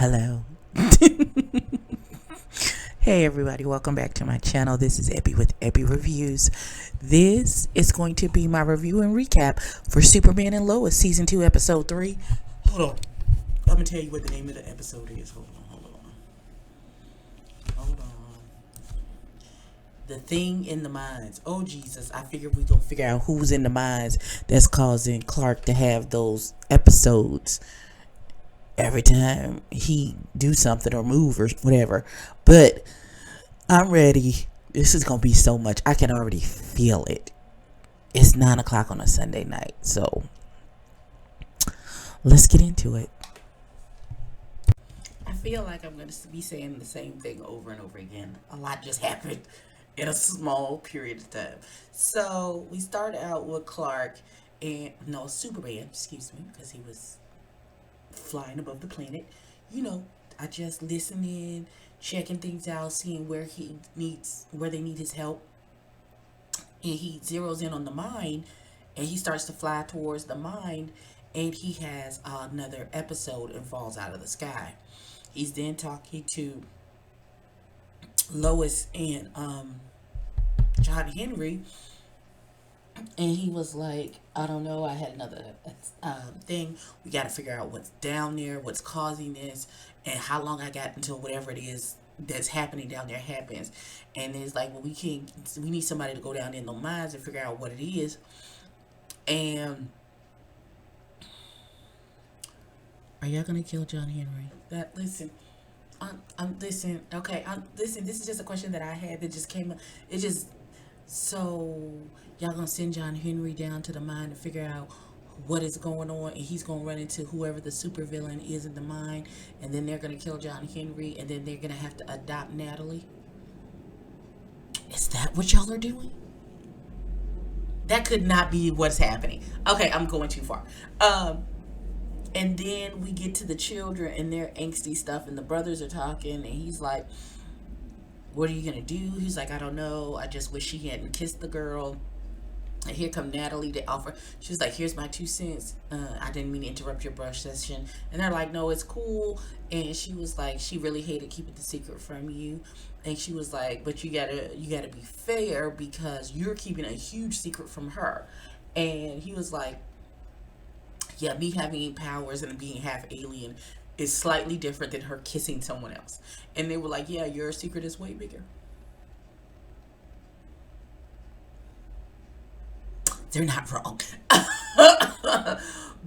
Hello. Hey everybody, welcome back to my channel. This is Epi with Epi Reviews. This is going to be my review and recap for Superman and Lois Season 2, Episode 3. Hold on. I'm going to tell you what the name of the episode is. Hold on. The Thing in the Mines. Oh, Jesus. I figured we're going to figure out who's in the mines that's causing Clark to have those episodes every time he do something or move or whatever. But I'm ready. This is gonna be so much. I can already feel it. It's 9 o'clock on a Sunday night, so let's get into it. I feel like I'm gonna be saying the same thing over and over again. A lot just happened in a small period of time. So we start out with Clark and Superman, excuse me, because he was flying above the planet. I just listen in, checking things out, seeing where they need his help. And he zeroes in on the mine and he starts to fly towards the mine, and he has another episode and falls out of the sky. He's then talking to Lois and John Henry, and he was like, I don't know, I had another thing. We got to figure out what's down there, what's causing this, and how long I got until whatever it is that's happening down there happens. And it's like, well, we need somebody to go down in the mines and figure out what it is. And are y'all gonna kill John Henry? Listen. This is just a question that I had that just came up. It just so y'all gonna send John Henry down to the mine to figure out what is going on, and he's gonna run into whoever the supervillain is in the mine, and then they're gonna kill John Henry, and then they're gonna have to adopt Natalie. Is that what y'all are doing? That could not be what's happening. Okay, I'm going too far. And then we get to the children and their angsty stuff, and the brothers are talking, and he's like, what are you gonna do? He's like, I don't know. I just wish she hadn't kissed the girl. And here come Natalie to offer. She's like, here's my 2 cents. I didn't mean to interrupt your brush session. And they're like, no, it's cool. And she was like, she really hated keeping the secret from you. And she was like, but you gotta be fair, because you're keeping a huge secret from her. And he was like, yeah, me having powers and being half alien is slightly different than her kissing someone else. And they were like, yeah, your secret is way bigger. They're not wrong.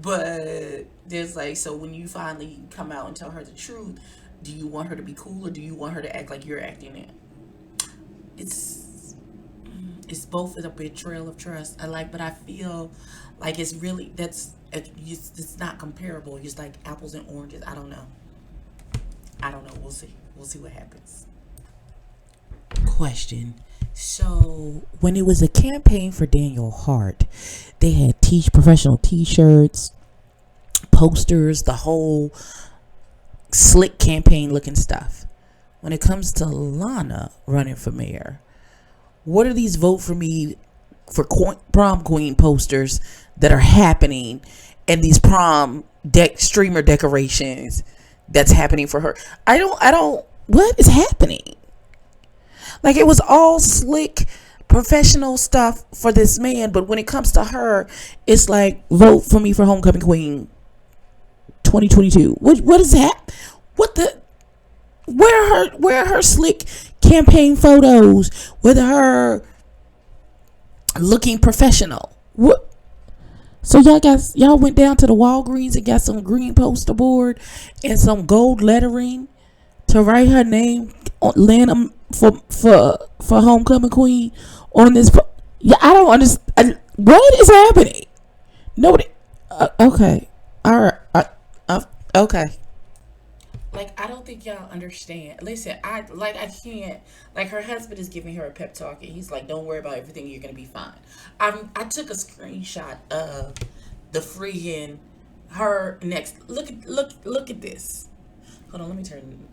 But there's like, so when you finally come out and tell her the truth, do you want her to be cool, or do you want her to act like you're acting it? It's both a betrayal of trust. But I feel like it's not comparable. It's like apples and oranges. I don't know. We'll see what happens. Question. So when it was a campaign for Daniel Hart, they had professional t-shirts, posters, the whole slick campaign looking stuff. When it comes to Lana running for mayor, what are these vote for me for prom queen posters that are happening, and these prom streamer decorations that's happening for her? I don't what is happening? Like, it was all slick professional stuff for this man, but when it comes to her, it's like, vote for me for homecoming queen 2022. What is that? Where are her slick campaign photos with her looking professional? What? So y'all went down to the Walgreens and got some green poster board and some gold lettering to write her name on Lana for homecoming queen on this. Yeah, I don't understand. What is happening? Nobody. Okay. All right. Okay. Like, I don't think y'all understand. Listen, I can't. Like, her husband is giving her a pep talk, and he's like, don't worry about everything, you're gonna be fine. I took a screenshot of the freaking her next. Look at this. Hold on, let me turn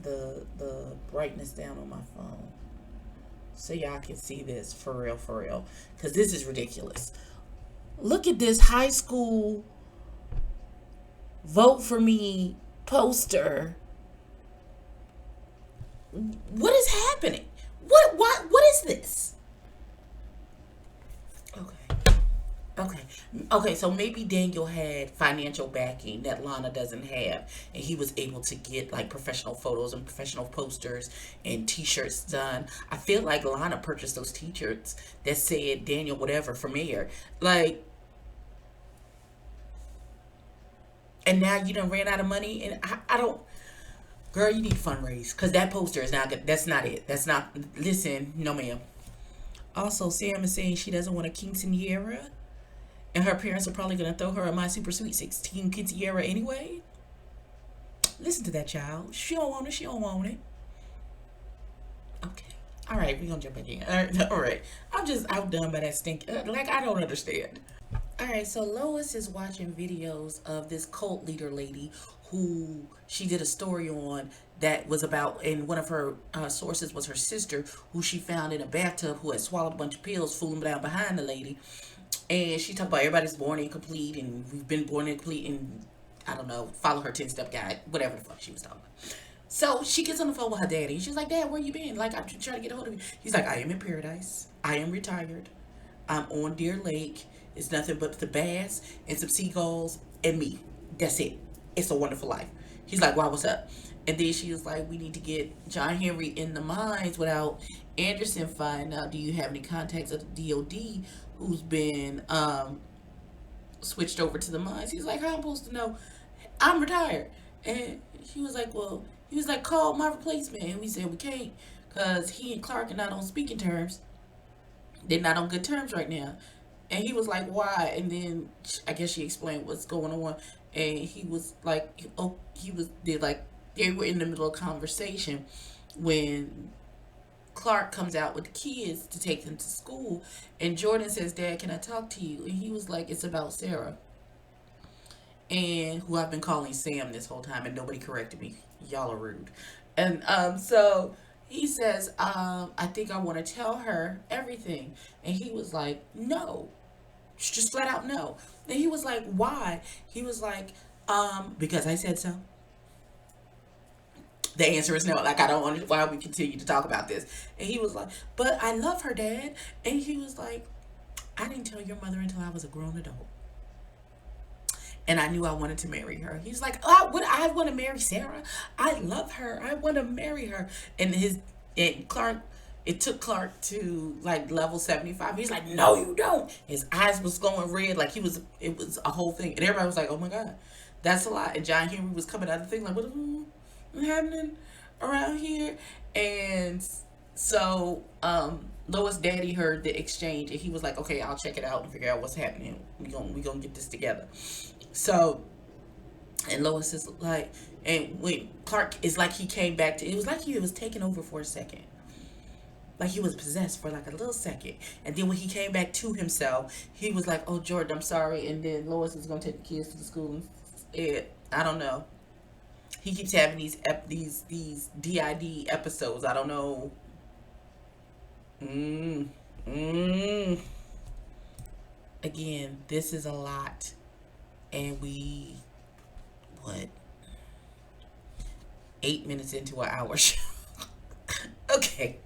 the brightness down on my phone so y'all can see this for real, because this is ridiculous. Look at this high school vote for me poster What is happening? What is this? Okay. Okay. Okay, so maybe Daniel had financial backing that Lana doesn't have, and he was able to get like professional photos and professional posters and t-shirts done. I feel like Lana purchased those t-shirts that said Daniel whatever for mayor. Like, and now you done ran out of money, and I don't. Girl, you need to fundraise because that poster is not good. That's not it. That's not. Listen, no, ma'am. Also, Sam is saying she doesn't want a quinceanera, and her parents are probably gonna throw her a My Super Sweet 16 quinceanera anyway. Listen to that child. She don't want it. She don't want it. Okay. All right, we gonna jump back in. All right. All right. I'm just outdone by that stink. Like I don't understand. All right, so Lois is watching videos of this cult leader lady who she did a story on that was about, and one of her sources was her sister, who she found in a bathtub who had swallowed a bunch of pills, fooling down behind the lady. And she talked about everybody's born incomplete, and we've been born incomplete, and I don't know, follow her 10-step guide, whatever the fuck she was talking about. So she gets on the phone with her daddy. She's like, Dad, where you been? Like, I'm trying to get a hold of you. He's like, I am in paradise. I am retired. I'm on Deer Lake. It's nothing but the bass and some seagulls and me. That's it. It's a wonderful life. He's like, wow, what's up? And then she was like, we need to get John Henry in the mines without Anderson finding out. Do you have any contacts at the DOD who's been switched over to the mines? He's like, how am I supposed to know? I'm retired. And he was like, well, he was like, call my replacement. And we said, we can't because he and Clark are not on speaking terms. They're not on good terms right now. And he was like, why? And then I guess she explained what's going on. And he was like, oh, they were in the middle of a conversation when Clark comes out with the kids to take them to school. And Jordan says, Dad, can I talk to you? And he was like, it's about Sarah. And who I've been calling Sam this whole time, and nobody corrected me. Y'all are rude. And so he says, I think I want to tell her everything. And he was like, no. Just flat out no. And he was like, why? He was like, because I said so. The answer is no. Like, I don't understand why we continue to talk about this. And he was like, but I love her, Dad. And he was like, I didn't tell your mother until I was a grown adult. And I knew I wanted to marry her. He's like, oh, I want to marry Sarah. I love her. I want to marry her. And Clark, it took Clark to like level 75. He's like, no, you don't. His eyes was going red. Like it was a whole thing. And everybody was like, oh my God, that's a lot. And John Henry was coming out of the thing like, what's happening around here? And so, Lois' daddy heard the exchange and he was like, okay, I'll check it out and figure out what's happening. We gonna get this together. So, and Lois is like, and when Clark is like, he came back to, it was like he was taken over for a second. Like he was possessed for like a little second. And then when he came back to himself, he was like, oh, Jordan, I'm sorry. And then Lois is going to take the kids to the school. And I don't know. He keeps having these DID episodes. I don't know. Again, this is a lot. And we, 8 minutes into an hour show. Okay.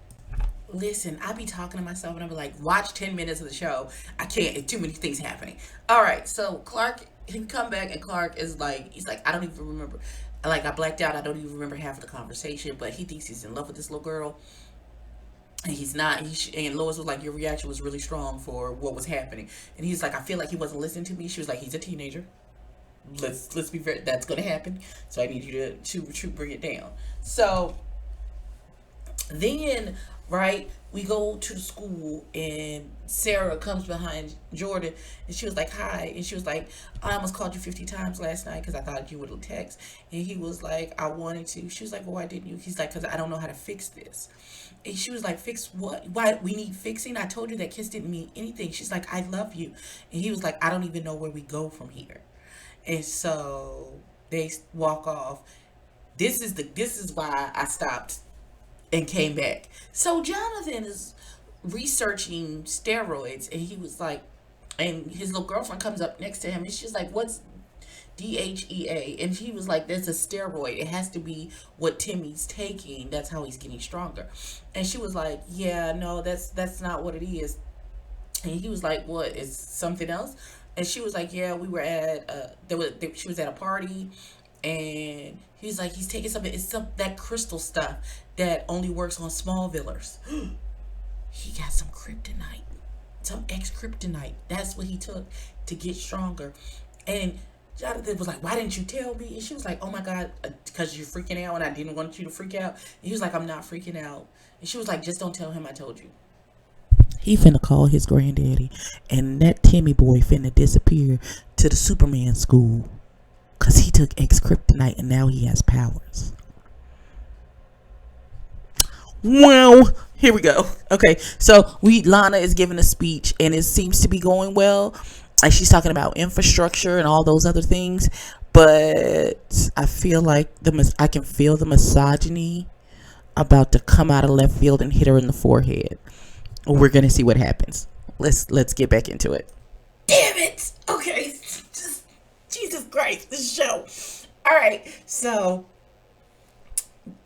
Listen, I be talking to myself and I be like, watch 10 minutes of the show. I can't. It's too many things happening. All right. So Clark, he come back and Clark is like, he's like, I don't even remember. Like, I blacked out. I don't even remember half of the conversation, but he thinks he's in love with this little girl. And he's not. And Lois was like, your reaction was really strong for what was happening. And he's like, I feel like he wasn't listening to me. She was like, he's a teenager. Let's be very, that's going to happen. So I need you to bring it down. So then, right, we go to the school and Sarah comes behind Jordan and she was like, hi. And she was like, I almost called you 50 times last night because I thought you would text. And he was like, I wanted to. She was like, well, why didn't you? He's like, because I don't know how to fix this. And she was like, fix what? Why we need fixing? I told you that kiss didn't mean anything. She's like, I love you. And he was like, I don't even know where we go from here. And so they walk off. This is why I stopped and came back. So Jonathan is researching steroids and he was like, and his little girlfriend comes up next to him and she's like, what's DHEA. And she was like, "That's a steroid. It has to be what Timmy's taking. That's how he's getting stronger." And she was like, "Yeah, no, that's not what it is." And he was like, "What is something else?" And she was like, "Yeah, we were at she was at a party, and he's like, he's taking something. It's some that crystal stuff that only works on Smallvillers. He got some kryptonite, some X kryptonite. That's what he took to get stronger." And Jonathan was like, "Why didn't you tell me?" And she was like, "Oh my God, because you're freaking out, and I didn't want you to freak out." And he was like, "I'm not freaking out." And she was like, "Just don't tell him I told you." He finna call his granddaddy, and that Timmy boy finna disappear to the Superman school, cause he took X kryptonite and now he has powers. Well, here we go. Okay, so Lana is giving a speech, and it seems to be going well. And she's talking about infrastructure and all those other things, but I feel like I can feel the misogyny about to come out of left field and hit her in the forehead. We're gonna see what happens. Let's get back into it. Damn it! Okay, just Jesus Christ, this show. All right, so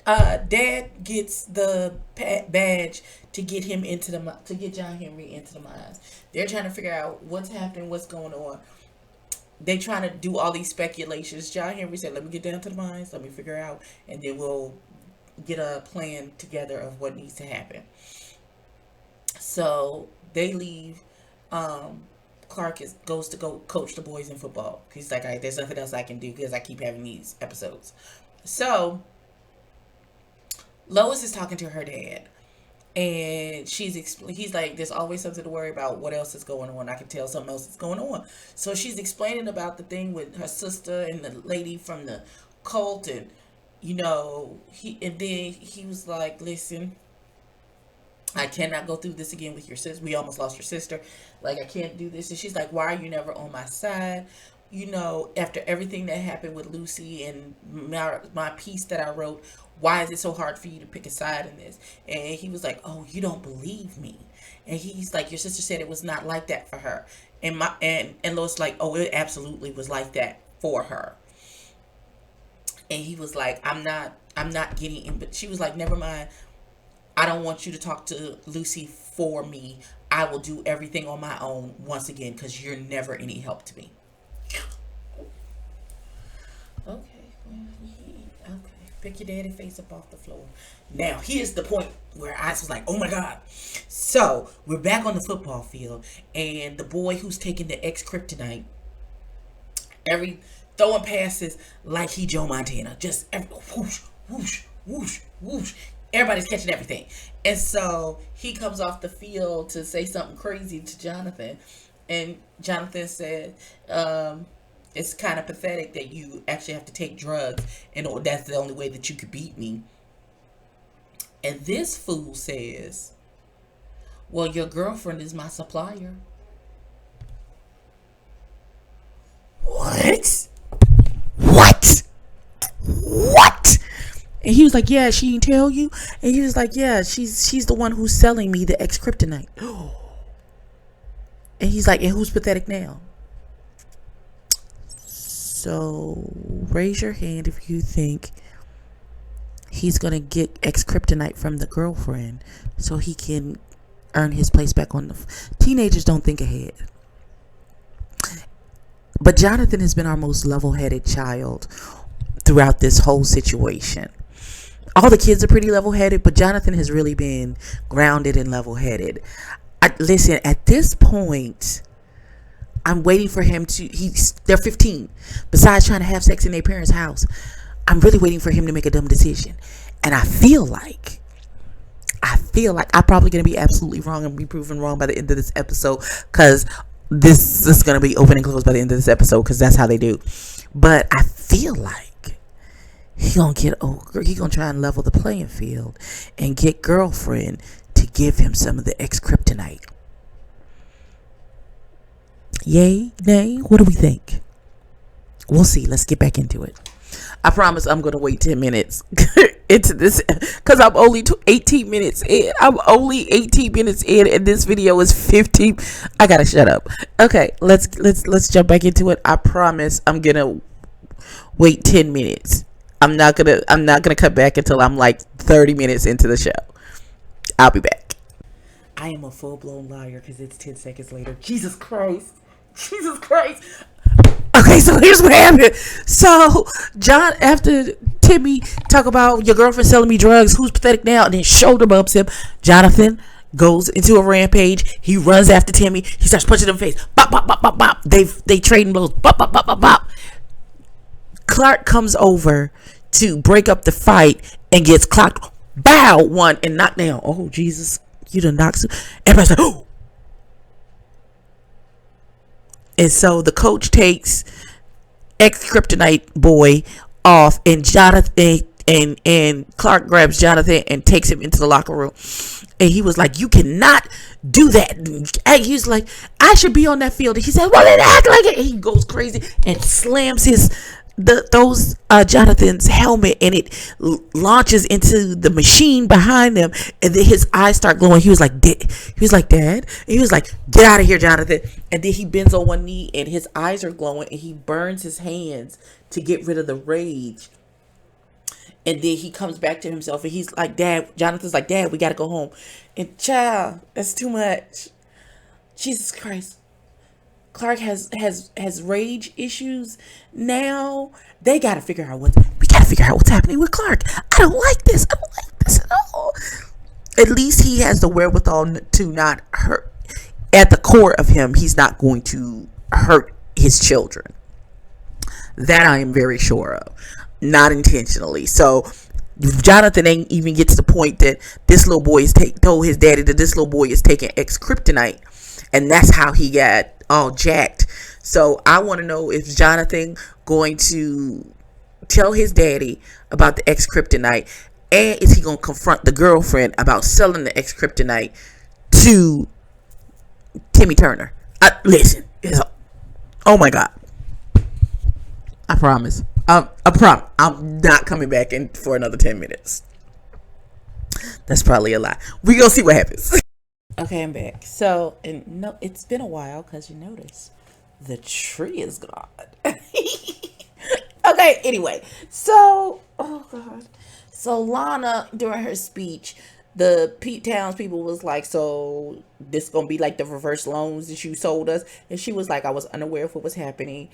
Dad gets the badge to get him to get John Henry into the mines. They're trying to figure out what's happening, what's going on. They trying to do all these speculations. John Henry said, "Let me get down to the mines, let me figure out, and then we'll get a plan together of what needs to happen." So they leave. Clark goes to go coach the boys in football. He's like, "All right, there's nothing else I can do because I keep having these episodes." So Lois is talking to her dad, and he's like, "There's always something to worry about. What else is going on? I can tell something else is going on." So she's explaining about the thing with her sister and the lady from the cult, and and then he was like, "Listen, I cannot go through this again with your sister. We almost lost your sister. Like, I can't do this." And she's like, "Why are you never on my side? After everything that happened with Lucy and my piece that I wrote, why is it so hard for you to pick a side in this?" And he was like, "Oh, you don't believe me." And he's like, "Your sister said it was not like that for her." And Lois like, "Oh, it absolutely was like that for her." And he was like, I'm not getting in." But she was like, "Never mind. I don't want you to talk to Lucy for me. I will do everything on my own once again, because you're never any help to me." Okay. Pick your daddy face up off the floor. Now, here's the point where I was like, "Oh my God." So, we're back on the football field, and the boy who's taking the X kryptonite, throwing passes like he Joe Montana. Just whoosh, whoosh, whoosh, whoosh. Everybody's catching everything. And so he comes off the field to say something crazy to Jonathan. And Jonathan said, "It's kind of pathetic that you actually have to take drugs, and that's the only way that you could beat me." And this fool says, "Well, your girlfriend is my supplier." What? What? What? And he was like, "Yeah, she didn't tell you?" And he was like, "Yeah, she's the one who's selling me the X kryptonite." And he's like, "And who's pathetic now?" So raise your hand if you think he's gonna get X kryptonite from the girlfriend so he can earn his place back on the teenagers don't think ahead. But Jonathan has been our most level-headed child throughout this whole situation. All the kids are pretty level-headed, but Jonathan has really been grounded and level-headed. Listen, at this point, I'm waiting for him to, they're 15. Besides trying to have sex in their parents' house, I'm really waiting for him to make a dumb decision. And I feel like I'm probably going to be absolutely wrong and be proven wrong by the end of this episode, because this is going to be open and closed by the end of this episode, because that's how they do. But I feel like he gonna try and level the playing field and get girlfriend to give him some of the X kryptonite. Yay, nay, what do we think? We'll see. Let's get back into it. I promise I'm gonna wait 10 minutes into this, because I'm only 18 minutes in. And this video is 15. I gotta shut up. Okay, let's jump back into it. I promise I'm gonna Wait 10 minutes. I'm not gonna cut back until I'm like 30 minutes into the show. I'll be back. I am a full blown liar because it's 10 seconds later. Jesus Christ. Jesus Christ. Okay, so here's what happened. So John, after Timmy talk about your girlfriend selling me drugs, who's pathetic now, and then shoulder bumps him, Jonathan goes into a rampage. He runs after Timmy. He starts punching him in the face. Bop, bop, bop, bop, bop. They trading blows. Bop, bop, bop, bop, bop. Clark comes over to break up the fight and gets clocked. Bow, one, and knocked down. Oh, Jesus. You done knocked. Everybody's like, oh. And so the coach takes ex-kryptonite boy off, and Jonathan and Clark grabs Jonathan and takes him into the locker room. And he was like, you cannot do that. And he was like, I should be on that field. And he said, well, then act like it. And he goes crazy and slams Jonathan's helmet, and it launches into the machine behind them, and then his eyes start glowing. He was like, Dad. And he was like, get out of here, Jonathan. And then he bends on one knee, and his eyes are glowing, and he burns his hands to get rid of the rage. And then he comes back to himself, and he's like, Dad. Jonathan's like, Dad, we gotta go home. And child, that's too much. Jesus Christ. Clark has rage issues now. We gotta figure out what's happening with Clark. I don't like this at all. At least he has the wherewithal to not hurt. At the core of him, he's not going to hurt his children. That I am very sure of. Not intentionally. So Jonathan ain't even get to the point that this little boy told his daddy that this little boy is taking ex-kryptonite, and that's how he got all jacked. So I want to know, if Jonathan going to tell his daddy about the ex-kryptonite, and is he going to confront the girlfriend about selling the ex-kryptonite to Timmy Turner? Listen, oh my God, I promise. I promise I'm not coming back in for another 10 minutes. That's probably a lie. We gonna see what happens. Okay, I'm back. So, and no, it's been a while because you notice the tree is gone. Okay, anyway. So, oh God. So Lana, during her speech, the Pete townspeople was like, so this gonna be like the reverse loans that you sold us? And she was like, I was unaware of what was happening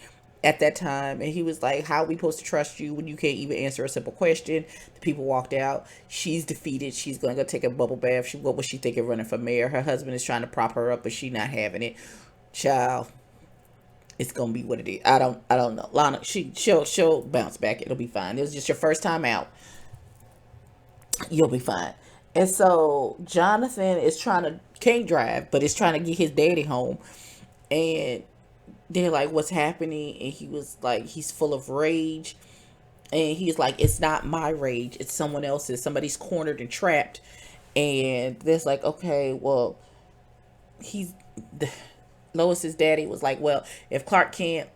at that time. And he was like, how are we supposed to trust you when you can't even answer a simple question? The people walked out. She's defeated. She's gonna go take a bubble bath. What was she thinking, running for mayor? Her husband is trying to prop her up, but she not having it. Child, it's gonna be what it is. I don't know. Lana, she'll bounce back. It'll be fine. It was just your first time out. You'll be fine. And so Jonathan is can't drive, but is trying to get his daddy home. And they're like, what's happening? And he was like, he's full of rage. And he's like, it's not my rage, it's someone else's. Somebody's cornered and trapped. And there's like, okay, well, Lois's daddy was like, well, if Clark can't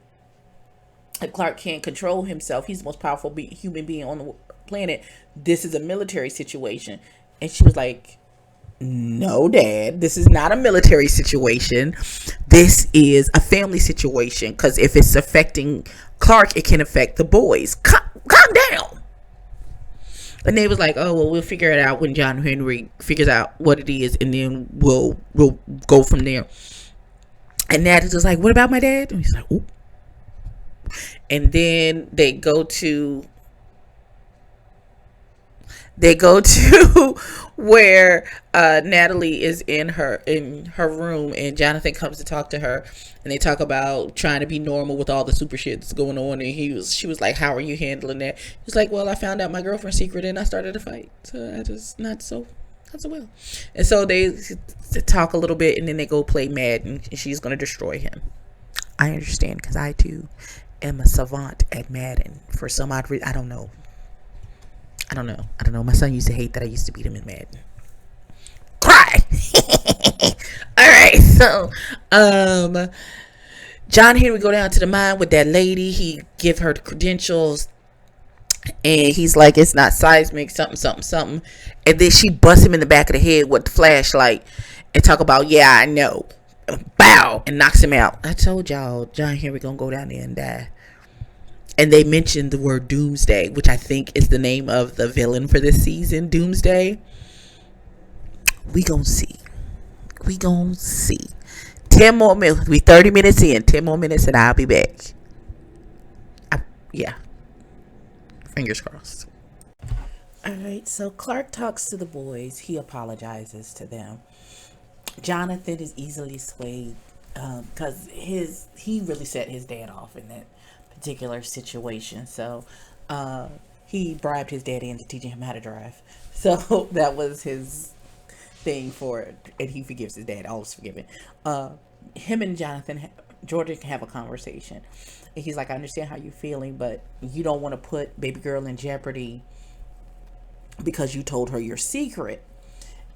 control himself, he's the most powerful human being on the planet. This is a military situation. And she was like, no, Dad, this is not a military situation. This is a family situation. Because if it's affecting Clark, it can affect the boys. Calm down. And they was like, oh, well, we'll figure it out when John Henry figures out what it is, and then we'll go from there. And Nat is just like, what about my dad? And he's like, oop. And then they go to where Natalie is in her room, and Jonathan comes to talk to her, and they talk about trying to be normal with all the super shit that's going on. And she was like, how are you handling that? He's like, well, I found out my girlfriend's secret and I started a fight, so I just not so well. And so they talk a little bit, and then they go play Madden, and she's gonna destroy him. I understand, because I too am a savant at Madden for some odd reason. I don't know. My son used to hate that I used to beat him in Madden. Cry. All right. So, John Henry go down to the mine with that lady. He give her the credentials, and he's like, it's not seismic, something. And then she busts him in the back of the head with the flashlight and talk about, yeah, I know. Bow, and knocks him out. I told y'all, John Henry gonna go down there and die. and they mentioned the word Doomsday, which I think is the name of the villain for this season. Doomsday. We gonna see. We gonna see. 10 more minutes. We 30 minutes in. 10 more minutes and I'll be back. Yeah. Fingers crossed. All right. So Clark talks to the boys. He apologizes to them. Jonathan is easily swayed because he really set his dad off in that particular situation. So he bribed his daddy into teaching him how to drive. So that was his thing for it, and he forgives his dad. All is forgiven. Him and Jordan can have a conversation, and he's like, I understand how you're feeling, but you don't want to put baby girl in jeopardy because you told her your secret.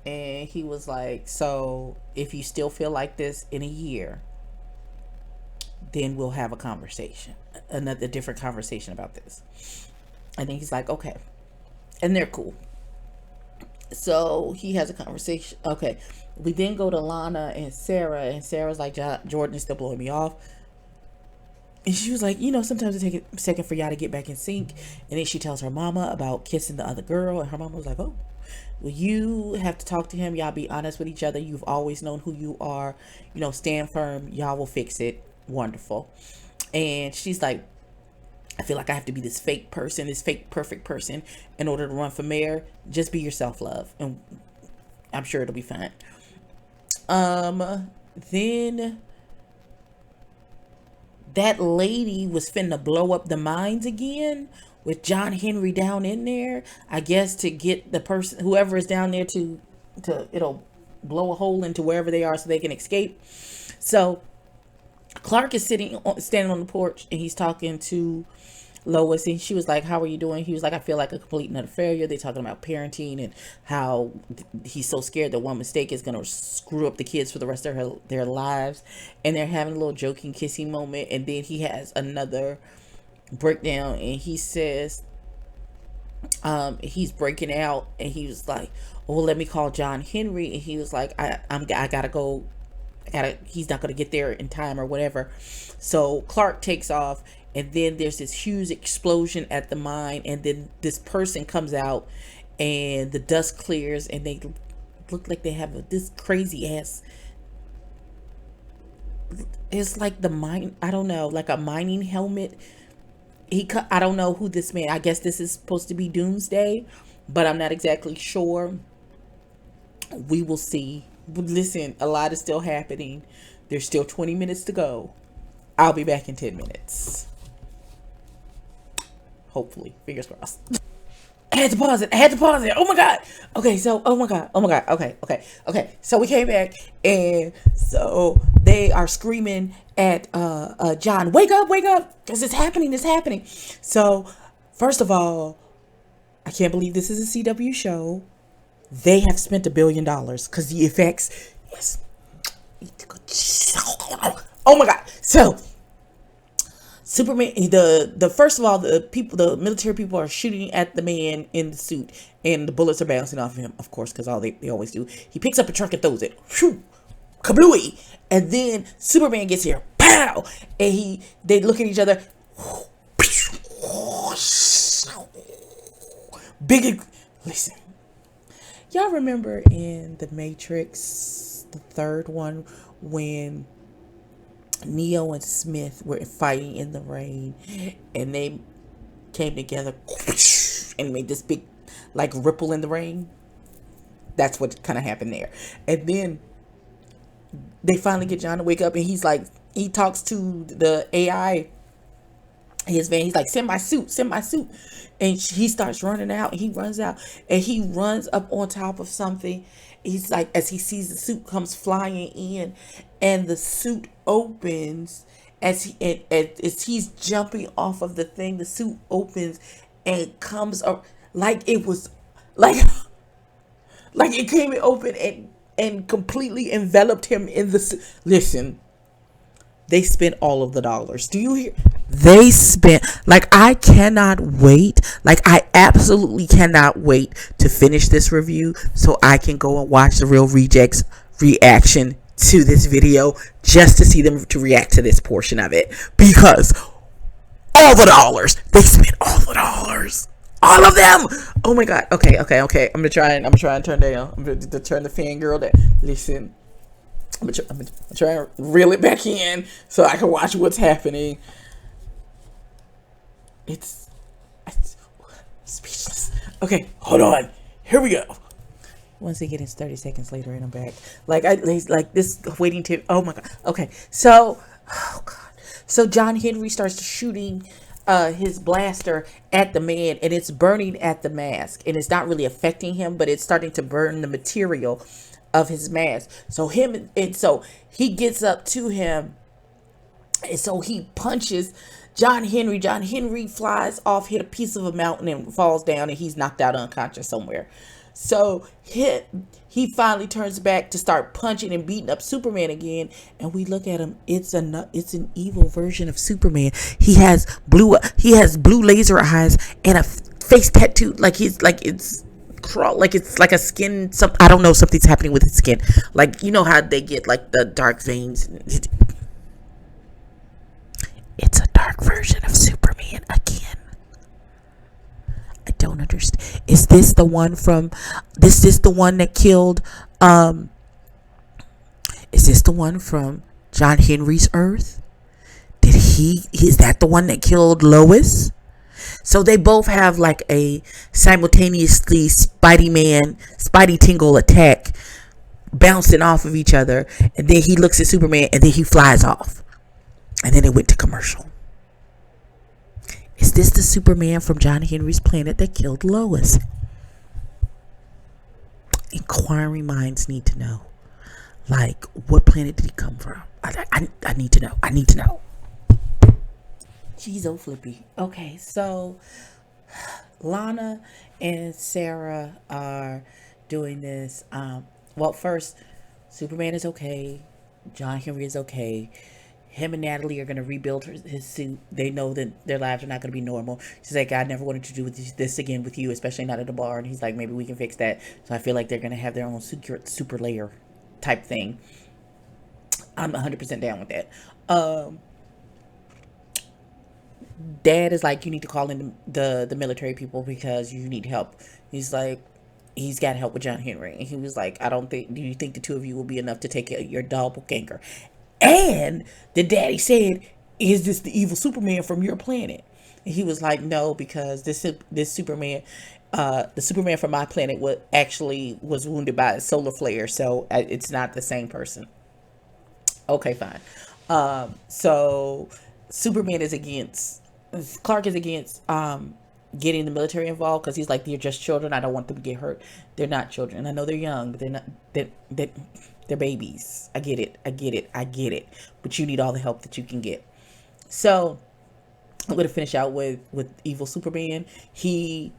And he was like, so if you still feel like this in a year, then we'll have a conversation, another different conversation about this. And then he's like, okay. And they're cool. So he has a conversation. Okay. We then go to Lana and Sarah's like, Jordan is still blowing me off. And she was like, sometimes it takes a second for y'all to get back in sync. And then she tells her mama about kissing the other girl. And her mama was like, oh, well, you have to talk to him. Y'all be honest with each other. You've always known who you are. Stand firm. Y'all will fix it. Wonderful. And she's like, I feel like I have to be this fake person, this fake perfect person in order to run for mayor. Just be yourself, love. And I'm sure it'll be fine. Then that lady was finna blow up the mines again with John Henry down in there, I guess, to get the person, whoever is down there to it'll blow a hole into wherever they are so they can escape. So Clark is standing on the porch, and he's talking to Lois, and she was like, how are you doing? He was like, I feel like a complete and utter failure. They're talking about parenting and how he's so scared that one mistake is going to screw up the kids for the rest of their lives. And they're having a little joking, kissing moment. And then he has another breakdown, and he says, he's breaking out, and he was like, oh, let me call John Henry. And he was like, I gotta go. He's not going to get there in time or whatever. So Clark takes off, and then there's this huge explosion at the mine, and then this person comes out, and the dust clears, and they look like they have this crazy ass, it's like the mine, I don't know, like a mining helmet. I don't know who this man, I guess this is supposed to be Doomsday, but I'm not exactly sure. We will see. Listen, a lot is still happening. There's still 20 minutes to go. I'll be back in 10 minutes. Hopefully. Fingers crossed. I had to pause it. Oh my God. Okay, so, oh my God. Okay. So we came back, and so they are screaming at John, wake up, because it's happening. So, first of all, I can't believe this is a CW show. They have spent $1 billion because the effects. Yes. Oh my God. So Superman, the first of all, the military people are shooting at the man in the suit, and the bullets are bouncing off of him, of course, because they always do. He picks up a truck and throws it. Whew, kablooey. And then Superman gets here. Pow! And they look at each other. Listen. Y'all remember in The Matrix, the third one, when Neo and Smith were fighting in the rain, and they came together and made this big, like, ripple in the rain? That's what kind of happened there. And then they finally get John to wake up, and he talks to the AI, his van. He's like, send my suit. And he starts running out, and he runs out, and he runs up on top of something. He's like, as he sees the suit comes flying in, and the suit opens as he's jumping off of the thing. The suit opens and comes up like it was like it came and opened and completely enveloped him in the suit. Listen. They spent all of the dollars. Do you hear? They spent, like, I cannot wait. Like, I absolutely cannot wait to finish this review so I can go and watch the Real Rejects reaction to this video just to see them to react to this portion of it. Because, all the dollars. They spent all the dollars. All of them. Oh my god. Okay. I'm gonna try and turn down. I'm gonna turn the fangirl down. Listen. I'm gonna try and reel it back in so I can watch what's happening. It's speechless. Okay, hold on. Here we go. Once again, it's 30 seconds later, and I'm back. Like this waiting to. Oh my god. Okay, so, oh god. So John Henry starts shooting his blaster at the man, and it's burning at the mask, and it's not really affecting him, but it's starting to burn the material of his mask. So he gets up to him, and so he punches John Henry. John Henry flies off, hit a piece of a mountain, and falls down, and he's knocked out unconscious somewhere. So he finally turns back to start punching and beating up Superman again, and we look at him. It's an evil version of Superman. He has blue laser eyes and a face tattoo, like it's like a skin. I don't know, something's happening with his skin. Like, you know how they get like the dark veins. It's a dark version of Superman again. I don't understand. Is this the one that killed is this the one from John Henry's Earth? Is that the one that killed Lois? So they both have like a simultaneously Spidey Tingle attack bouncing off of each other, and then he looks at Superman and then he flies off. And then it went to commercial. Is this the Superman from John Henry's planet that killed Lois? Inquiring minds need to know. Like, what planet did he come from? I need to know. I need to know. Jeez, oh flippy. Okay, so Lana and Sarah are doing this. Well, first, Superman is okay. John Henry is okay. Him and Natalie are going to rebuild his suit. They know that their lives are not going to be normal. She's like, I never wanted to do this again with you, especially not at a bar. And he's like, maybe we can fix that. So I feel like they're going to have their own super layer type thing. I'm 100% down with that. Dad is like, you need to call in the military people because you need help. He's like, he's got help with John Henry. And he was like, do you think the two of you will be enough to take your doppelganger? And the daddy said, is this the evil Superman from your planet? And he was like, no, because this Superman, the Superman from my planet was wounded by a solar flare. So it's not the same person. Okay, fine. So Superman is against, Clark is against getting the military involved because he's like, they're just children. I don't want them to get hurt. They're not children. I know they're young, but they're babies. I get it. But you need all the help that you can get. So I'm going to finish out with evil Superman. We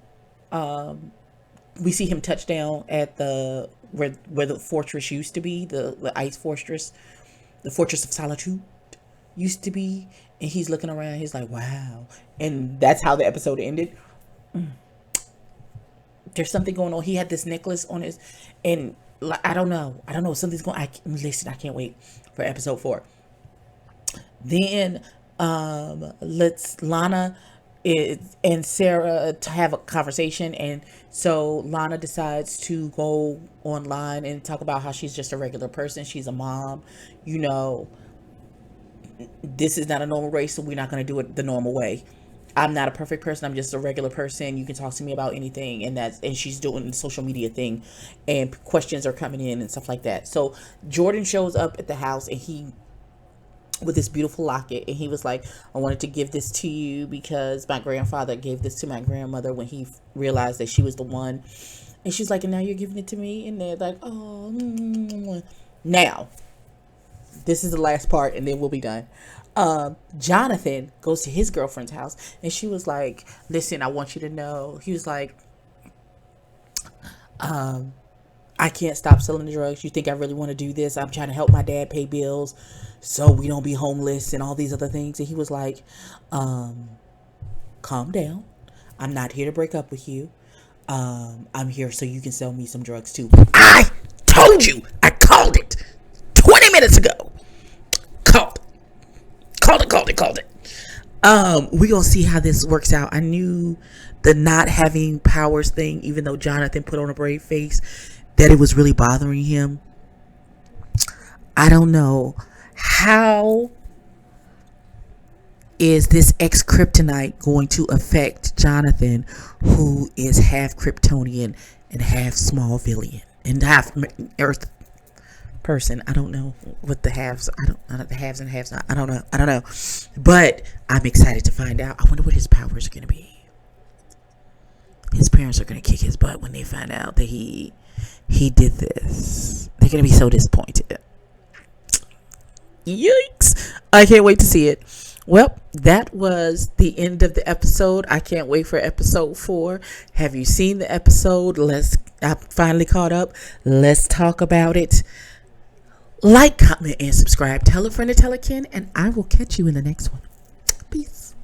see him touch down at where the fortress used to be, the ice fortress, the Fortress of Solitude used to be. And he's looking around. He's like, wow. And that's how the episode ended. There's something going on. He had this necklace on his, and I don't know. Something's going. Listen. I can't wait for episode 4. Then let's Lana and Sarah to have a conversation, and so Lana decides to go online and talk about how she's just a regular person. She's a mom. You know, this is not a normal race, so we're not going to do it the normal way. I'm not a perfect person. I'm just a regular person. You can talk to me about anything. And she's doing the social media thing, and questions are coming in and stuff like that. So Jordan shows up at the house, and he, with this beautiful locket, and he was like, I wanted to give this to you because my grandfather gave this to my grandmother when he realized that she was the one. And she's like, and now you're giving it to me? And they're like, oh. Now, this is the last part, and then we'll be done. Jonathan goes to his girlfriend's house, and she was like, listen, I want you to know. He was like, I can't stop selling the drugs. You think I really want to do this? I'm trying to help my dad pay bills so we don't be homeless and all these other things. And he was like, calm down. I'm not here to break up with you. I'm here so you can sell me some drugs too. I told you. I called it 20 minutes ago. Called it. We gonna see how this works out. I knew the not having powers thing, even though Jonathan put on a brave face, that it was really bothering him. I don't know how is this ex kryptonite going to affect Jonathan, who is half Kryptonian and half Smallvillian and half Earth person. I don't know what the halves. I don't the halves and halves. I don't know. I don't know. But I'm excited to find out. I wonder what his powers are going to be. His parents are going to kick his butt when they find out that he did this. They're going to be so disappointed. Yikes! I can't wait to see it. Well, that was the end of the episode. I can't wait for episode 4. Have you seen the episode? I finally caught up. Let's talk about it. Like, comment, and subscribe. Tell a friend to tell a kin, and I will catch you in the next one. Peace.